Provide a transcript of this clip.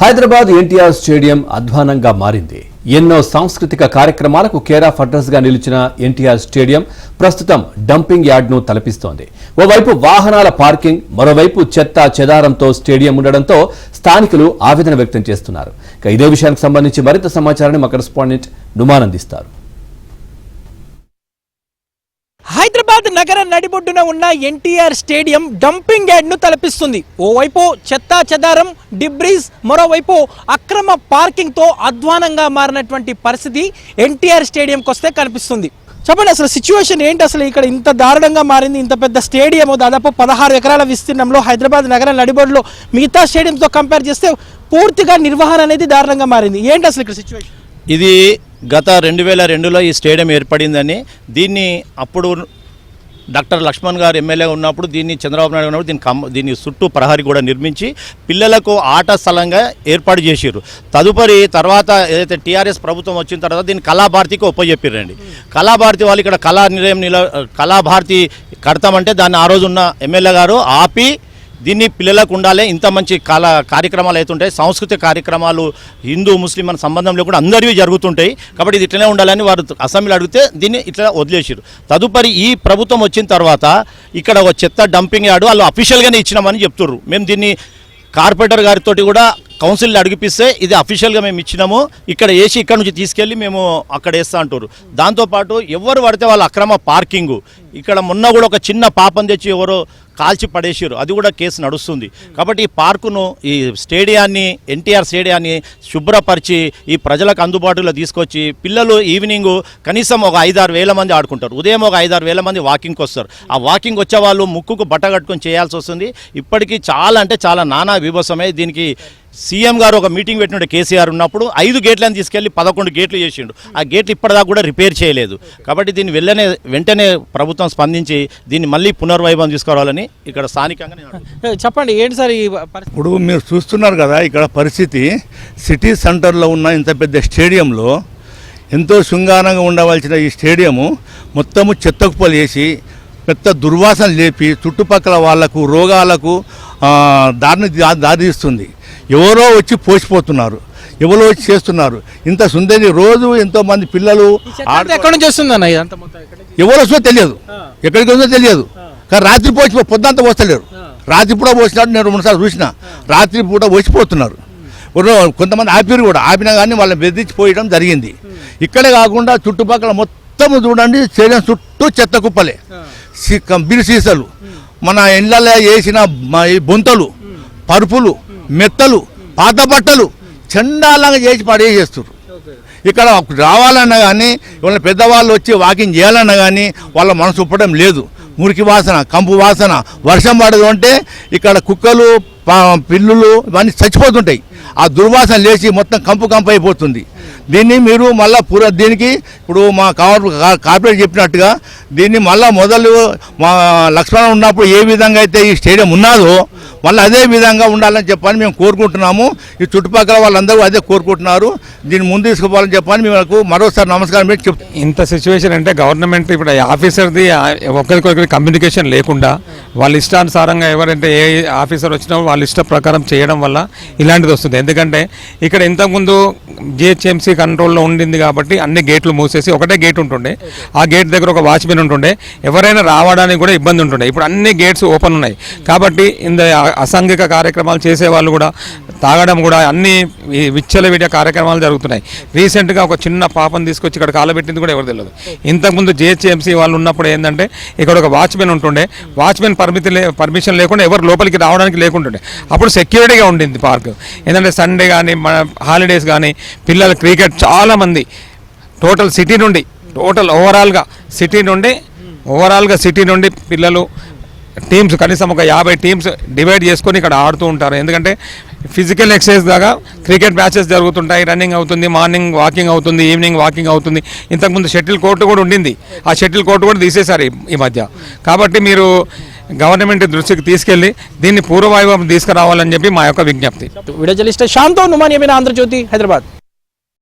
Hyderabad NTR stadium అధ్వానంగా మారింది. ఎన్నో సాంస్కృతిక కార్యక్రమాలకు కేర్ ఆఫ్ అడ్రస్ గా నిలిచిన ఎన్టీఆర్ స్టేడియం ప్రస్తుతం డంపింగ్ యార్డ్ ను తలపిస్తోంది. ఓవైపు వాహనాల పార్కింగ్, మరోవైపు చెత్త చెదారంతో స్టేడియం ఉండడంతో స్థానికులు ఆవేదన వ్యక్తం చేస్తున్నారు. ఇదే విషయానికి సంబంధించి మరింత సమాచారాన్ని మా కరెస్పాండెంట్ నుమాన్ అందిస్తారు. హైదరాబాద్ నగర నడిబొడ్డున ఉన్న ఎన్టీఆర్ స్టేడియం డంపింగ్ యార్డ్ ను తలపిస్తుంది. ఓవైపు చెత్తా చెదారం, డిబ్రీస్, మరోవైపు అక్రమ పార్కింగ్ తో అధ్వానంగా మారినటువంటి పరిస్థితి ఎన్టీఆర్ స్టేడియంకి వస్తే కనిపిస్తుంది. చెప్పండి, అసలు సిచ్యువేషన్ ఏంటి? అసలు ఇక్కడ ఇంత దారుణంగా మారింది. ఇంత పెద్ద స్టేడియం, దాదాపు 16 ఎకరాల విస్తీర్ణంలో హైదరాబాద్ నగర నడిబొడ్డులో మిగతా స్టేడియంతో కంపేర్ చేస్తే పూర్తిగా నిర్వహణ అనేది దారుణంగా మారింది. ఏంటి అసలు ఇక్కడ సిచ్యువేషన్? ఇది గత 2002లో ఈ స్టేడియం ఏర్పడిందని, దీన్ని అప్పుడు డాక్టర్ లక్ష్మణ్ గారు ఎమ్మెల్యే ఉన్నప్పుడు దీన్ని చంద్రబాబు నాయుడు ఉన్నప్పుడు దీన్ని చుట్టూ ప్రహరీ కూడా నిర్మించి పిల్లలకు ఆట స్థలంగా ఏర్పాటు చేసారు. తర్వాత ఏదైతే టీఆర్ఎస్ ప్రభుత్వం వచ్చిన తర్వాత దీన్ని కళాభారతికి ఒప్పజెప్పారండి. కళాభారతి వాళ్ళు ఇక్కడ కళాభారతి కడతామంటే దాన్ని ఆ రోజు ఉన్న ఎమ్మెల్యే గారు ఆపి దీన్ని పిల్లలకు ఉండాలి, ఇంత మంచి కార్యక్రమాలు అవుతుంటాయి, సాంస్కృతిక కార్యక్రమాలు హిందూ ముస్లిం అనే సంబంధం లేకుండా అందరివి జరుగుతుంటాయి కాబట్టి ఇది ఇట్లనే ఉండాలని వారు అసెంబ్లీలో అడిగితే దీన్ని ఇట్లా వదిలేసారు. తదుపరి ఈ ప్రభుత్వం వచ్చిన తర్వాత ఇక్కడ ఒక చెత్త డంపింగ్ యార్డు వాళ్ళు అఫీషియల్గానే ఇచ్చినామని చెప్తున్నారు. మేము దీన్ని కార్పొరేటర్ గారితో కూడా కౌన్సిల్ అడిగిపిస్తే ఇది అఫీషియల్గా మేము ఇచ్చినాము, ఇక్కడ వేసి ఇక్కడ నుంచి తీసుకెళ్ళి మేము అక్కడ వేస్తా అంటారు. దాంతోపాటు ఎవరు పడితే వాళ్ళ అక్రమ పార్కింగు, ఇక్కడ మొన్న కూడా ఒక చిన్న పాపం తెచ్చి ఎవరో కాల్చి పడేసారు, అది కూడా కేసు నడుస్తుంది. కాబట్టి ఈ పార్కును, ఈ స్టేడియాన్ని, ఎన్టీఆర్ స్టేడియాన్ని శుభ్రపరిచి ఈ ప్రజలకు అందుబాటులో తీసుకొచ్చి పిల్లలు ఈవినింగ్ కనీసం ఒక 5-6 వేల మంది ఆడుకుంటారు, ఉదయం ఒక 5-6 వేల మంది వాకింగ్కి వస్తారు. ఆ వాకింగ్ వచ్చే వాళ్ళు ముక్కుకు బట్ట కట్టుకొని చేయాల్సి వస్తుంది. ఇప్పటికీ చాలా అంటే చాలా నానా విభసమే. దీనికి సీఎం గారు ఒక మీటింగ్ పెట్టినట్టు కేసీఆర్ ఉన్నప్పుడు 5 గేట్లను తీసుకెళ్లి 11 గేట్లు చేసిండు. ఆ గేట్లు ఇప్పటిదాకా కూడా రిపేర్ చేయలేదు. కాబట్టి దీన్ని వెంటనే ప్రభుత్వం స్పందించి దీన్ని మళ్ళీ పునర్వైభవం తీసుకురావాలని ఇక్కడ స్థానికంగా చెప్పండి. ఏంటి సార్ ఇప్పుడు మీరు చూస్తున్నారు కదా, ఇక్కడ పరిస్థితి సిటీ సెంటర్లో ఉన్న ఇంత పెద్ద స్టేడియంలో ఎంతో శృంగారంగా ఉండవలసిన ఈ స్టేడియము మొత్తము చెత్తకుపలు వేసి పెద్ద దుర్వాసన లేపి చుట్టుపక్కల వాళ్లకు రోగాలకు దారితీస్తుంది. ఎవరో వచ్చి పోసిపోతున్నారు, ఎవరో వచ్చి చేస్తున్నారు. ఇంత సుందరి రోజు ఎంతోమంది పిల్లలు ఎక్కడి నుంచి వస్తుందన్న ఎవరు వస్తుందో తెలియదు, ఎక్కడికి వస్తుందో తెలియదు. కానీ రాత్రి పోసి పొద్దంతా పోస్తలేరు. రాత్రి పూట పోసినట్టు నేను 2 సార్లు చూసిన. రాత్రి పూట పోసిపోతున్నారు. కొంతమంది ఆపిరు కూడా, ఆపినా కానీ వాళ్ళని బెదిరించిపోయడం జరిగింది. ఇక్కడే కాకుండా చుట్టుపక్కల మొత్తం చూడండి, స్టేడియం చుట్టూ చెత్త కుప్పలే, బిల్ సీసాలు, మన ఇళ్ళలో వేసిన బొంతలు, పరుపులు, మెత్తలు, పాత బట్టలు చండాలంగా చేసి పడేసేస్తారు. ఇక్కడ రావాలన్నా కానీ, వాళ్ళ పెద్దవాళ్ళు వచ్చి వాకింగ్ చేయాలన్నా కానీ వాళ్ళ మనసు ఒప్పడం లేదు. మురికి వాసన, కంపు వాసన, వర్షం పడదు అంటే ఇక్కడ కుక్కలు, పిల్లులు ఇవన్నీ చచ్చిపోతుంటాయి. ఆ దుర్వాసన లేచి మొత్తం కంపు అయిపోతుంది. దీన్ని మీరు మళ్ళీ దీనికి ఇప్పుడు మా కార్పొరేట్ చెప్పినట్టుగా దీన్ని మళ్ళీ మొదలు మా లక్ష్మణ్ ఉన్నప్పుడు ఏ విధంగా అయితే ఈ స్టేడియం ఉన్నదో మళ్ళీ అదే విధంగా ఉండాలని చెప్పని మేము కోరుకుంటున్నాము. ఈ చుట్టుపక్కల వాళ్ళందరూ అదే కోరుకుంటున్నారు. దీన్ని ముందు తీసుకుపోవాలని చెప్పని మేము మరోసారి నమస్కారం పెట్టి చెప్తాం. ఇంత సిచ్యువేషన్ అంటే గవర్నమెంట్ ఇప్పుడు ఆఫీసర్ది ఒకరికొకరికి కమ్యూనికేషన్ లేకుండా వాళ్ళ ఇష్టానుసారంగా ఎవరంటే ఏ ఆఫీసర్ వచ్చినా వాళ్ళ ఇష్ట ప్రకారం చేయడం వల్ల ఇలాంటిది వస్తుంది. ఎందుకంటే ఇక్కడ ఇంతకుముందు జిహెచ్ఎంసీ కంట్రోల్లో ఉండింది కాబట్టి అన్ని గేట్లు మూసేసి ఒకటే గేట్ ఉంటుండే. ఆ గేట్ దగ్గర ఒక వాచ్మెన్ ఉంటుండే, ఎవరైనా రావడానికి కూడా ఇబ్బంది ఉంటుండే. ఇప్పుడు అన్ని గేట్స్ ఓపెన్ ఉన్నాయి కాబట్టి అసాంఘిక కార్యక్రమాలు చేసే వాళ్ళు కూడా, తాగడం కూడా, అన్ని విచ్చలవిడియ కార్యక్రమాలు జరుగుతున్నాయి. రీసెంట్గా ఒక చిన్న పాపను తీసుకొచ్చి ఇక్కడ కాలబెట్టింది కూడా ఎవరు తెలియదు. ఇంతకుముందు జిహెచ్ఎంసీ వాళ్ళు ఉన్నప్పుడు ఏంటంటే ఇక్కడ ఒక వాచ్మెన్ ఉంటుండే, వాచ్మెన్ పర్మిషన్ లేకుండా ఎవరు లోపలికి రావడానికి లేకుంటుండే. అప్పుడు సెక్యూరిటీగా ఉండింది పార్క్. ఏంటంటే సండే కానీ మన హాలిడేస్ కానీ పిల్లలు క్రికెట్ చాలామంది టోటల్ ఓవరాల్గా సిటీ నుండి పిల్లలు టీమ్స్ కనీసం ఒక 50 టీమ్స్ డివైడ్ చేసుకొని ఇక్కడ ఆడుతూ ఉంటారు. ఎందుకంటే ఫిజికల్ ఎక్సర్సైజ్ దాకా క్రికెట్ మ్యాచెస్ జరుగుతుంటాయి, రన్నింగ్ అవుతుంది, మార్నింగ్ వాకింగ్ అవుతుంది, ఈవినింగ్ వాకింగ్ అవుతుంది. ఇంతకుముందు షటిల్ కోర్టు కూడా ఉండింది, ఆ షటిల్ కోర్టు కూడా తీసేశారు ఈ మధ్య. కాబట్టి మీరు గవర్నమెంట్ దృష్టికి తీసుకెళ్లి దీన్ని పూర్వవైభవం తీసుకురావాలని చెప్పి మా యొక్క విజ్ఞప్తి. వీడియో జర్నలిస్ట్ శ్యామ్తో నుమాన్, ఆంధ్రజ్యోతి, హైదరాబాద్.